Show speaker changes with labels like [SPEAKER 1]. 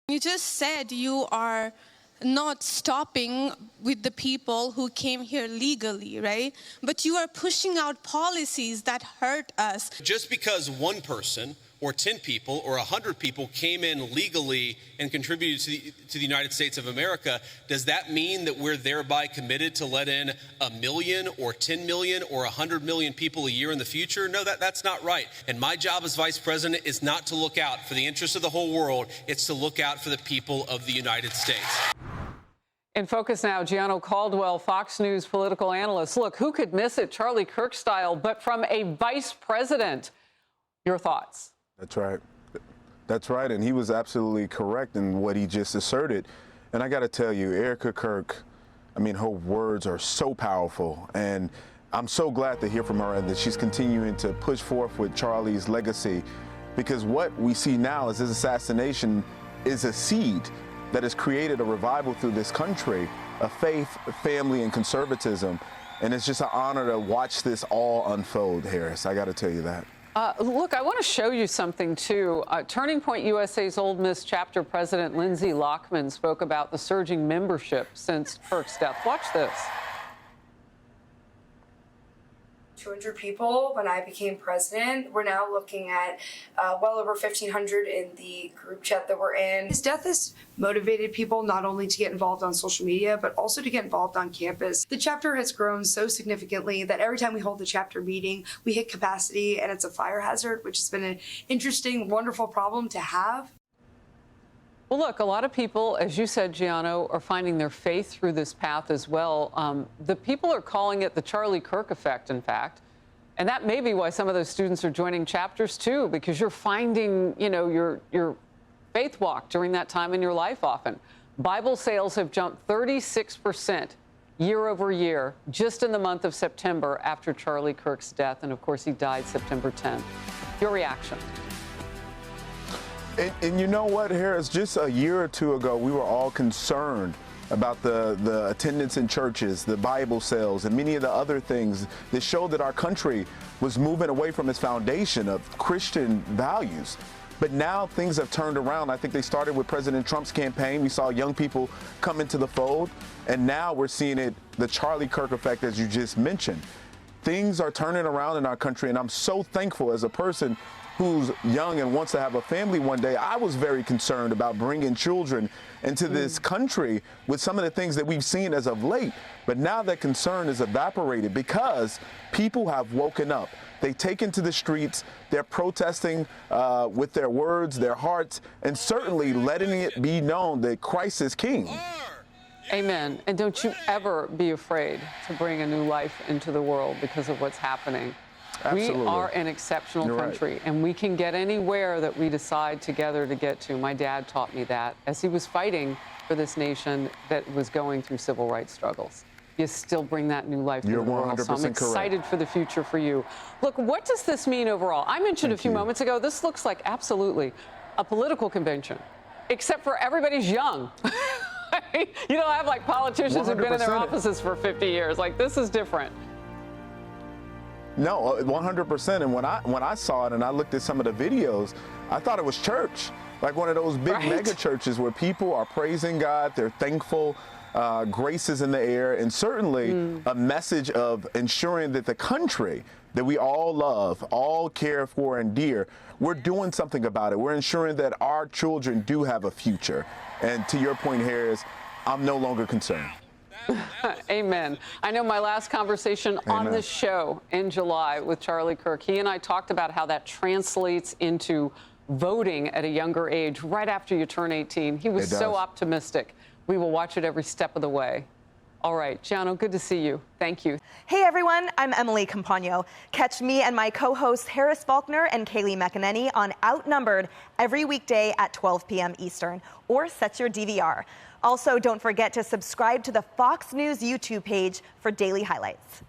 [SPEAKER 1] You just said you are not stopping with the people who came here legally, right? But you are pushing out policies that hurt us.
[SPEAKER 2] Just because one person or 10 people or 100 people came in legally and contributed to the United States of America, does that mean that we're thereby committed to let in 1 million or 10 million or 100 million people a year in the future? No, that's not right. And my job as vice president is not to look out for the interests of the whole world. It's to look out for the people of the United States.
[SPEAKER 3] In focus now, Gianno Caldwell, Fox News political analyst. Look, who could miss it, Charlie Kirk style, but from a vice president? Your thoughts?
[SPEAKER 4] That's right. That's right. And he was absolutely correct in what he just asserted. And I got to tell you, Erica Kirk, I mean, her words are so powerful. And I'm so glad to hear from her and that she's continuing to push forth with Charlie's legacy, because what we see now is this assassination is a seed that has created a revival through this country of faith, family, and conservatism. And it's just an honor to watch this all unfold, Harris. I got to tell you that.
[SPEAKER 3] Look, I want to show you something, too. Turning Point USA's Ole Miss chapter president Lindsay Lockman spoke about the surging membership since Kirk's death. Watch this.
[SPEAKER 5] 200 people when I became president. We're now looking at well over 1,500 in the group chat that we're in. His death has motivated people not only to get involved on social media, but also to get involved on campus. The chapter has grown so significantly that every time we hold the chapter meeting, we hit capacity, and it's a fire hazard, which has been an interesting, wonderful problem to have.
[SPEAKER 3] Well, look, a lot of people, as you said, Gianno, are finding their faith through this path as well. The people are calling it the Charlie Kirk effect, in fact. And that may be why some of those students are joining chapters, too, because you're finding, you know, your faith walk during that time in your life often. Bible sales have jumped 36% year over year just in the month of September after Charlie Kirk's death. And, of course, he died September 10th. Your reaction?
[SPEAKER 4] And you know what, Harris, just a year or two ago, we were all concerned about the attendance in churches, the Bible sales, and many of the other things that showed that our country was moving away from its foundation of Christian values. But now things have turned around. I think they started with President Trump's campaign. We saw young people come into the fold, and now we're seeing it, the Charlie Kirk effect, as you just mentioned. Things are turning around in our country, and I'm so thankful as a person who's young and wants to have a family one day. I was very concerned about bringing children into this country with some of the things that we've seen as of late. But now that concern is evaporated because people have woken up. They take into the streets, they're protesting with their words, their hearts, and certainly letting it be known that Christ is King.
[SPEAKER 3] Amen. And don't you ever be afraid to bring a new life into the world because of what's happening. Absolutely. We are an exceptional country, and we can get anywhere that we decide together to get to. My dad taught me that as he was fighting for this nation that was going through civil rights struggles. You still bring that new life to the world. So I'm excited for the future for you. Look, what does this mean overall? I mentioned a few moments ago, this looks like absolutely a political convention, except for everybody's young. You don't have like politicians who've been in their offices for 50 years. Like, this is different.
[SPEAKER 4] No, 100%. And when I saw it and I looked at some of the videos, I thought it was church, like one of those big mega churches where people are praising God, they're thankful, grace is in the air, and certainly a message of ensuring that the country that we all love, all care for and dear, we're doing something about it. We're ensuring that our children do have a future. And to your point, Harris, I'm no longer concerned.
[SPEAKER 3] Amen. I know my last conversation on this show in July with Charlie Kirk, he and I talked about how that translates into voting at a younger age, right after you turn 18. He was so optimistic. We will watch it every step of the way. All right, Gianno, good to see you. Thank you.
[SPEAKER 6] Hey, everyone. I'm Emily Campagno. Catch me and my co-hosts Harris Faulkner and Kaylee McEnany on Outnumbered every weekday at 12 p.m. Eastern, or set your DVR. Also, don't forget to subscribe to the Fox News YouTube page for daily highlights.